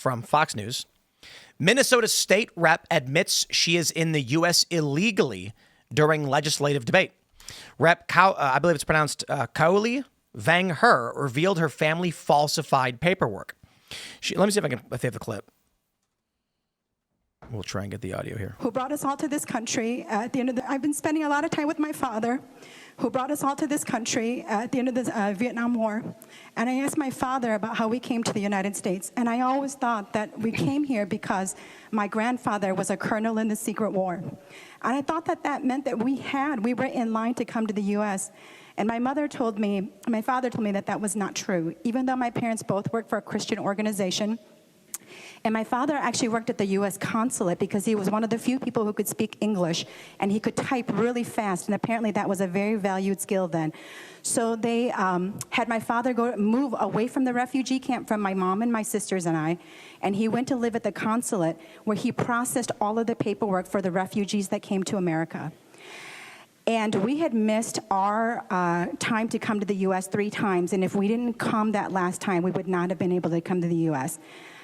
from Fox News. Minnesota state rep admits she is in the U.S. illegally during legislative debate. Rep, I believe it's pronounced Kaoli Vang Her, revealed her family falsified paperwork. Let me see if I have the clip. We'll try and get the audio here. Who brought us all to this country at the end of I've been spending a lot of time with my father, who brought us all to this country at the end of the Vietnam War. And I asked my father about how we came to the United States. And I always thought that we came here because my grandfather was a colonel in the secret war. And I thought that that meant that we were in line to come to the U.S. And my father told me that that was not true, even though my parents both worked for a Christian organization. And my father actually worked at the U.S. consulate because he was one of the few people who could speak English, and he could type really fast, and apparently that was a very valued skill then. So they had my father move away from the refugee camp from my mom and my sisters and I, and he went to live at the consulate where he processed all of the paperwork for the refugees that came to America. And we had missed our time to come to the U.S. 3 times, and if we didn't come that last time, we would not have been able to come to the U.S.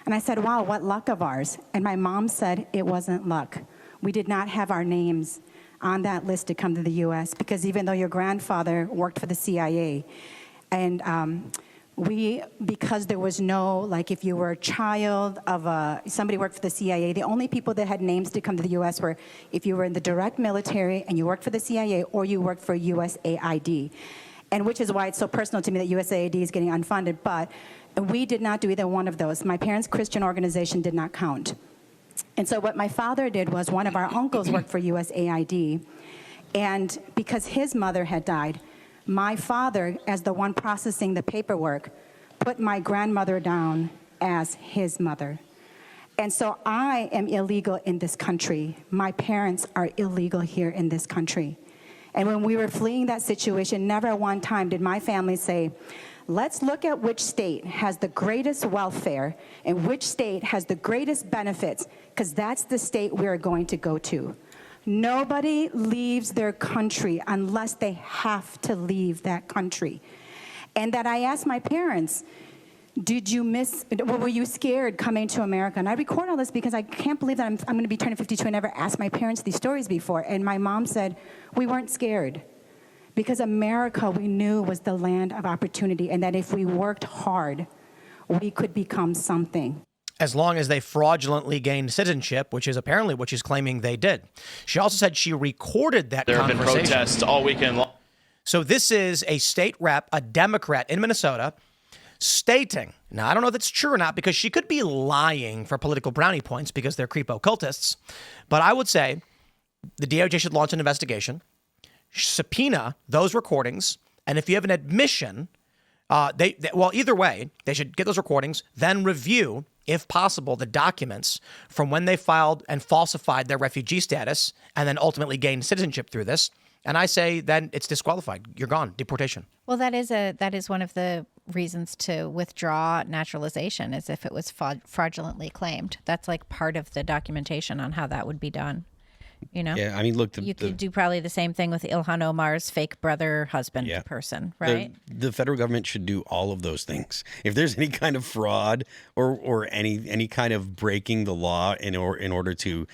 And I said, wow, what luck of ours. And my mom said it wasn't luck. We did not have our names on that list to come to the U.S. because even though your grandfather worked for the CIA, and because there was no, like if you were a child of somebody worked for the CIA, the only people that had names to come to the U.S. were if you were in the direct military and you worked for the CIA or you worked for USAID. And which is why it's so personal to me that USAID is getting unfunded, but we did not do either one of those. My parents' Christian organization did not count. And so what my father did was one of our uncles worked for USAID, and because his mother had died, my father, as the one processing the paperwork, put my grandmother down as his mother. And so I am illegal in this country. My parents are illegal here in this country. And when we were fleeing that situation, never one time did my family say, let's look at which state has the greatest welfare and which state has the greatest benefits, because that's the state we're going to go to. Nobody leaves their country unless they have to leave that country. And that I asked my parents, were you scared coming to America? And I record all this because I can't believe that I'm going to be turning 52. I never asked my parents these stories before. And my mom said, we weren't scared. Because America, we knew, was the land of opportunity, and that if we worked hard, we could become something. As long as they fraudulently gained citizenship, which is apparently what she's claiming they did. She also said she recorded that conversation. There have been protests all weekend long. So this is a state rep, a Democrat in Minnesota, stating, now I don't know if that's true or not, because she could be lying for political brownie points because they're creepo cultists, but I would say the DOJ should launch an investigation, subpoena those recordings, and if you have an admission, either way, they should get those recordings, then review, if possible, the documents from when they filed and falsified their refugee status, and then ultimately gained citizenship through this. And I say then it's disqualified. You're gone. Deportation. Well, that is one of the reasons to withdraw naturalization, is if it was fraudulently claimed. That's like part of the documentation on how that would be done. You know? Yeah, I mean, look, you could do probably the same thing with Ilhan Omar's fake brother husband person, right? The federal government should do all of those things. If there's any kind of fraud or any kind of breaking the law in order to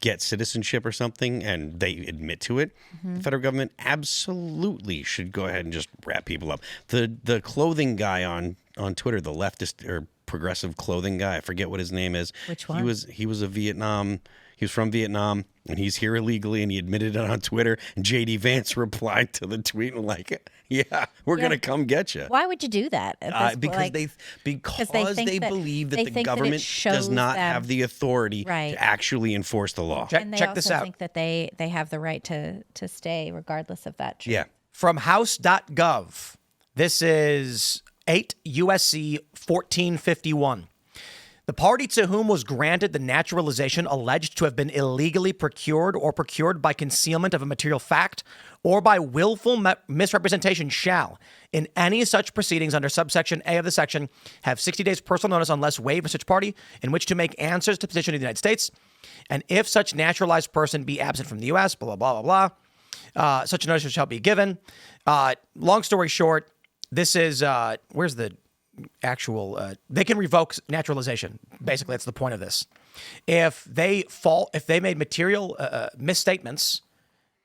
get citizenship or something, and they admit to it, the federal government absolutely should go ahead and just wrap people up. The clothing guy on Twitter, the leftist or progressive clothing guy, I forget what his name is. Which one? He was from Vietnam, and he's here illegally, and he admitted it on Twitter. And J.D. Vance replied to the tweet and like, yeah, we're going to come get you. Why would you do that? Because they believe that the government does not have the authority to actually enforce the law. And they check this out. think that they have the right to stay regardless of that. Yeah. From house.gov, this is 8 USC 1451. The party to whom was granted the naturalization alleged to have been illegally procured or procured by concealment of a material fact or by willful misrepresentation shall, in any such proceedings under subsection A of the section, have 60 days personal notice unless waived for such party in which to make answers to petition of the United States. And if such naturalized person be absent from the U.S., blah, blah, blah, blah, blah, such notice shall be given. Long story short, this is, where's the they can revoke naturalization. Basically, that's the point of this. If they made material misstatements,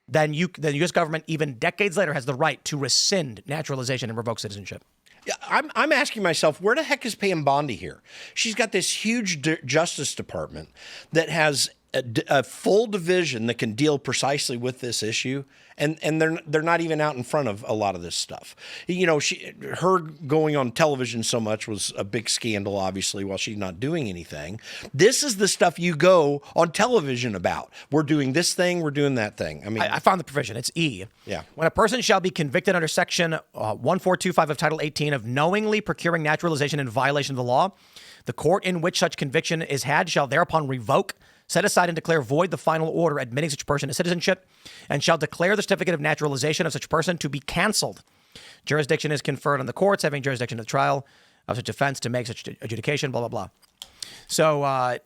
then the U.S. government, even decades later, has the right to rescind naturalization and revoke citizenship. Yeah, I'm asking myself, where the heck is Pam Bondi here? She's got this huge Justice Department that has a full division that can deal precisely with this issue, and they're not even out in front of a lot of this stuff. You know, her going on television so much was a big scandal, obviously, while she's not doing anything. This is the stuff you go on television about. We're doing this thing, we're doing that thing. I mean, I found the provision. It's E. Yeah. When a person shall be convicted under Section 1425 of Title 18 of knowingly procuring naturalization in violation of the law, the court in which such conviction is had shall thereupon revoke, set aside, and declare void the final order admitting such person to citizenship, and shall declare the certificate of naturalization of such person to be canceled. Jurisdiction is conferred on the courts having jurisdiction of the trial of such offense to make such adjudication, blah, blah, blah. So I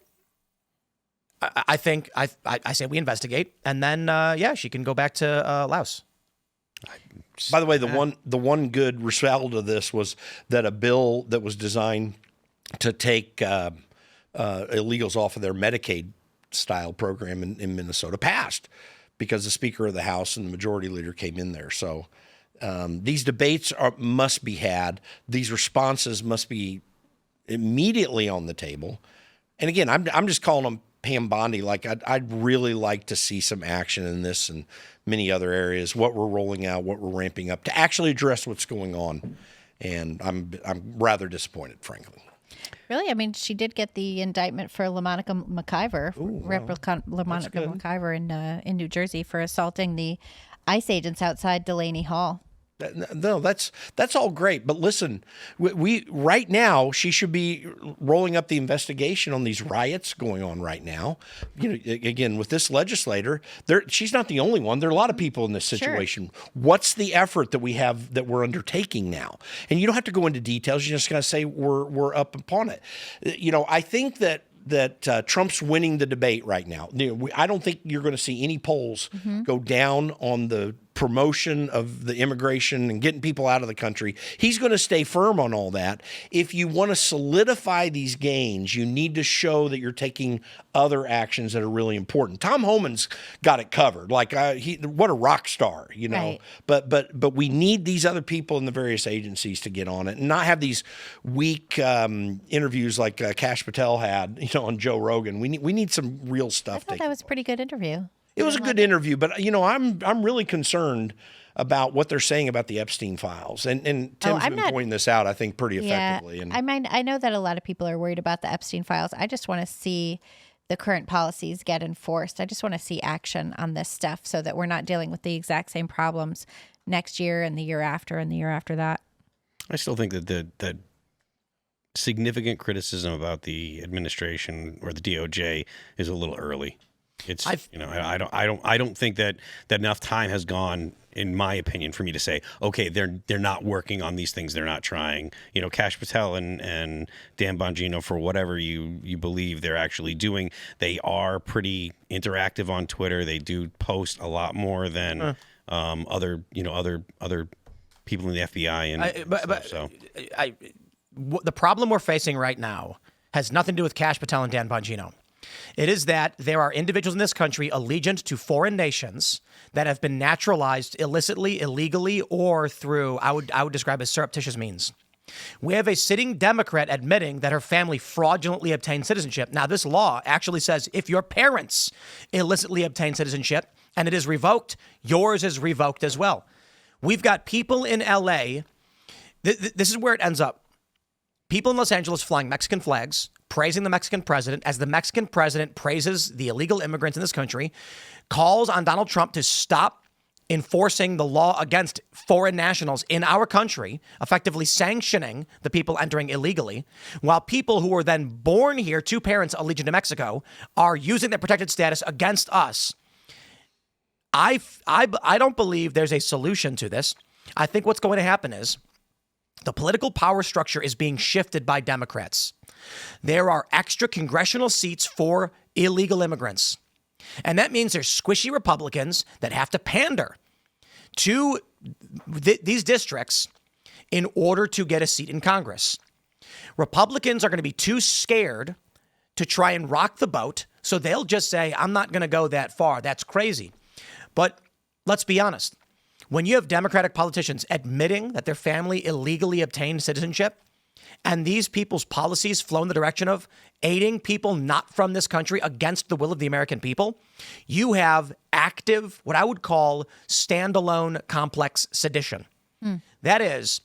think I say we investigate, and then, she can go back to Laos. by the way, the one good result of this was that a bill that was designed to take illegals off of their Medicaid style program in Minnesota passed because the Speaker of the House and the Majority Leader came in there. So these debates must be had. These responses must be immediately on the table. And again, I'm just calling them Pam Bondi. Like I'd really like to see some action in this and many other areas. What we're rolling out, what we're ramping up to actually address what's going on. And I'm rather disappointed, frankly. Really? I mean, she did get the indictment for LaMonica McIver, LaMonica McIver in New Jersey for assaulting the ICE agents outside Delaney Hall. No, that's all great. But listen, we right now, she should be rolling up the investigation on these riots going on right now. You know, again, with this legislator, she's not the only one. There are a lot of people in this situation. Sure. What's the effort that we have that we're undertaking now? And you don't have to go into details. You just got to say we're up upon it. You know, I think that Trump's winning the debate right now. I don't think you're going to see any polls go down on the promotion of the immigration and getting people out of the country. He's going to stay firm on all that. If you want to solidify these gains, you need to show that you're taking other actions that are really important. Tom Homan's got it covered. Like what a rock star, you know. Right. But we need these other people in the various agencies to get on it and not have these weak interviews like Kash Patel had, you know, on Joe Rogan. We need some real stuff. I thought that was a pretty good interview. It was a good interview, but you know, I'm really concerned about what they're saying about the Epstein files, and Tim's been pointing this out, I think, pretty effectively. And I mean, I know that a lot of people are worried about the Epstein files. I just want to see the current policies get enforced. I just want to see action on this stuff so that we're not dealing with the exact same problems next year and the year after and the year after that. I still think that significant criticism about the administration or the DOJ is a little early. I don't think that enough time has gone, in my opinion, for me to say, okay, they're not working on these things, they're not trying. You know, Kash Patel and Dan Bongino, for whatever you believe they're actually doing, they are pretty interactive on Twitter. They do post a lot more than other people in the FBI the problem we're facing right now has nothing to do with Kash Patel and Dan Bongino. It is that there are individuals in this country allegiant to foreign nations that have been naturalized illicitly, illegally, or through, I would describe as surreptitious means. We have a sitting Democrat admitting that her family fraudulently obtained citizenship. Now, this law actually says if your parents illicitly obtain citizenship and it is revoked, yours is revoked as well. We've got people in L.A. This is where it ends up. People in Los Angeles flying Mexican flags, praising the Mexican president as the Mexican president praises the illegal immigrants in this country, calls on Donald Trump to stop enforcing the law against foreign nationals in our country, effectively sanctioning the people entering illegally, while people who were then born here, two parents allegiant to Mexico, are using their protected status against us. I don't believe there's a solution to this. I think what's going to happen is the political power structure is being shifted by Democrats. There are extra congressional seats for illegal immigrants. And that means there's squishy Republicans that have to pander to these districts in order to get a seat in Congress. Republicans are going to be too scared to try and rock the boat, so they'll just say, I'm not going to go that far. That's crazy. But let's be honest. When you have Democratic politicians admitting that their family illegally obtained citizenship, and these people's policies flow in the direction of aiding people not from this country against the will of the American people, you have active, what I would call standalone complex sedition. That is,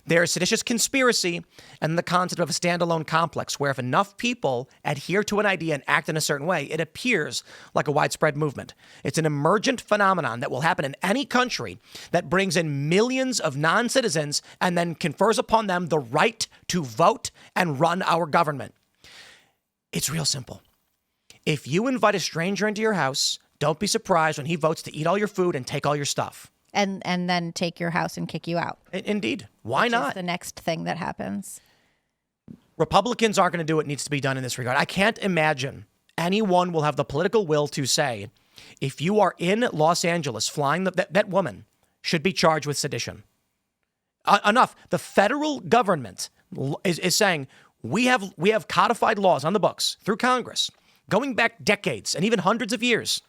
there's seditious conspiracy and the concept of a standalone complex, where if enough people adhere to an idea and act in a certain way, it appears like a widespread movement. It's an emergent phenomenon that will happen in any country that brings in millions of non-citizens and then confers upon them the right to vote and run our government. It's real simple. If you invite a stranger into your house, don't be surprised when he votes to eat all your food and take all your stuff. And then take your house and kick you out. Indeed. Why not? Is the next thing that happens. Republicans aren't going to do what needs to be done in this regard. I can't imagine anyone will have the political will to say, if you are in Los Angeles flying, that woman should be charged with sedition. Enough. The federal government is saying, we have codified laws on the books through Congress going back decades and even hundreds of years.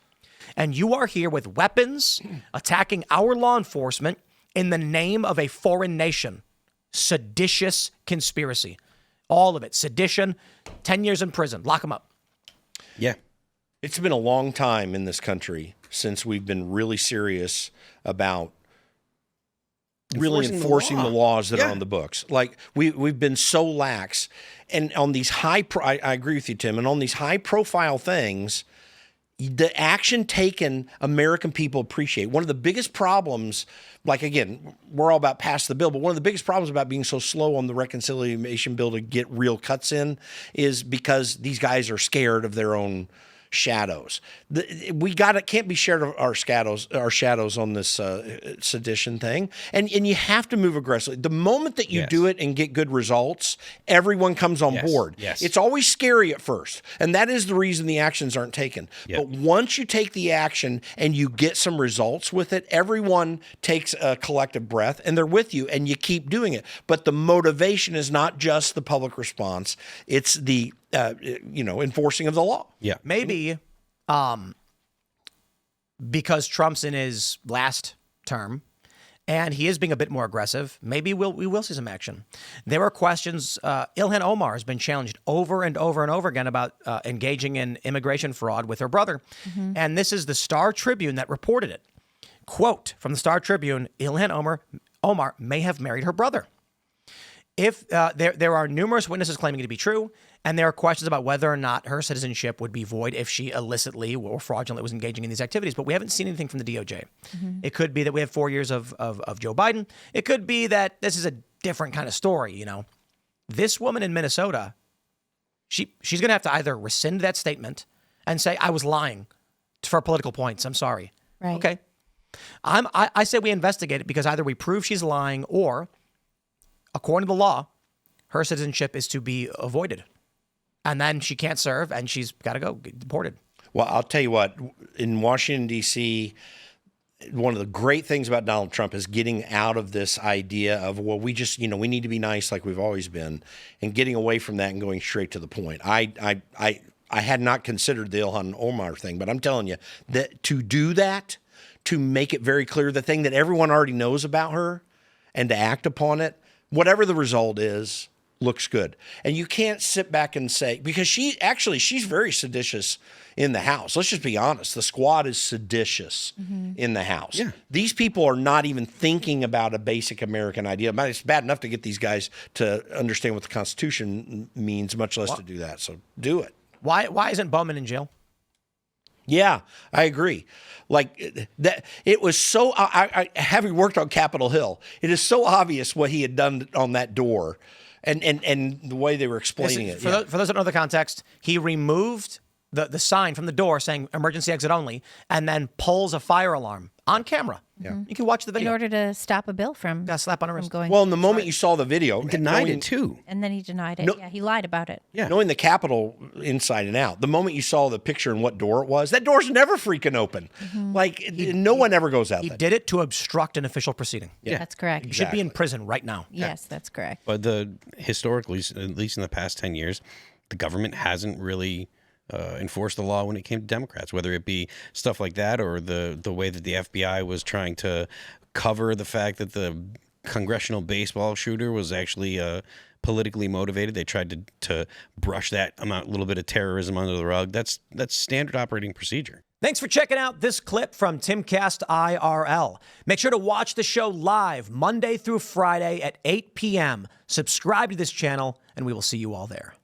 And you are here with weapons attacking our law enforcement in the name of a foreign nation. Seditious conspiracy. All of it. Sedition, 10 years in prison. Lock them up. Yeah. It's been a long time in this country since we've been really serious about really enforcing the laws that are on the books. Like we've been so lax. And on these I agree with you, Tim, and on these high profile things, the action taken, American people appreciate. One of the biggest problems, like, again, we're all about pass the bill, but one of the biggest problems about being so slow on the reconciliation bill to get real cuts in is because these guys are scared of their own shadows. Can't be scared of our shadows on this sedition thing. And you have to move aggressively. The moment that you do it and get good results, everyone comes on board. Yes. It's always scary at first. And that is the reason the actions aren't taken. Yep. But once you take the action and you get some results with it, everyone takes a collective breath and they're with you and you keep doing it. But the motivation is not just the public response. It's the enforcing of the law. Yeah. Maybe because Trump's in his last term and he is being a bit more aggressive, maybe we will see some action. There are questions. Ilhan Omar has been challenged over and over and over again about engaging in immigration fraud with her brother. Mm-hmm. And this is the Star Tribune that reported it. Quote from the Star Tribune, Ilhan Omar may have married her brother. If there are numerous witnesses claiming it to be true, and there are questions about whether or not her citizenship would be void if she illicitly or fraudulently was engaging in these activities. But we haven't seen anything from the DOJ. Mm-hmm. It could be that we have 4 years of Joe Biden. It could be that this is a different kind of story. This woman in Minnesota, she's going to have to either rescind that statement and say, I was lying for political points. I'm sorry. Right. Okay. I say we investigate it because either we prove she's lying or, according to the law, her citizenship is to be avoided. And then she can't serve and she's got to get deported. Well, I'll tell you what, in Washington, D.C., one of the great things about Donald Trump is getting out of this idea of, well, we just, we need to be nice like we've always been, and getting away from that and going straight to the point. I had not considered the Ilhan Omar thing, but I'm telling you that to do that, to make it very clear, the thing that everyone already knows about her and to act upon it, whatever the result is, looks good. And you can't sit back and say, because she's very seditious in the House. Let's just be honest. The squad is seditious in the House. Yeah. These people are not even thinking about a basic American idea. It's bad enough to get these guys to understand what the Constitution means, much less to do that. So do it. Why isn't Bowman in jail? Yeah, I agree. Like that, it was so. Having worked on Capitol Hill, it is so obvious what he had done on that door, and the way they were explaining it. For those that don't know the context, he removed the sign from the door saying "emergency exit only," and then pulls a fire alarm on camera. Yeah. You can watch the in video. order to stop a bill from, Got a slap on the from wrist. going. Well, in the moment you saw the video, Denied knowing- it too. And then he denied it. No- Yeah, he lied about it. Yeah. knowing the Capitol inside and out, the moment you saw the picture and what door it was, that door's never freaking open. Like, no one ever goes out He that did it to obstruct an official proceeding. Yeah. That's correct. He should be in prison right now. Yes, that's correct. But historically, at least in the past 10 years, the government hasn't really enforced the law when it came to Democrats, whether it be stuff like that or the way that the FBI was trying to cover the fact that the congressional baseball shooter was actually politically motivated. They tried to brush that little bit of terrorism under the rug. That's standard operating procedure. Thanks for checking out this clip from Timcast IRL. Make sure to watch the show live Monday through Friday at 8 p.m. Subscribe to this channel, and we will see you all there.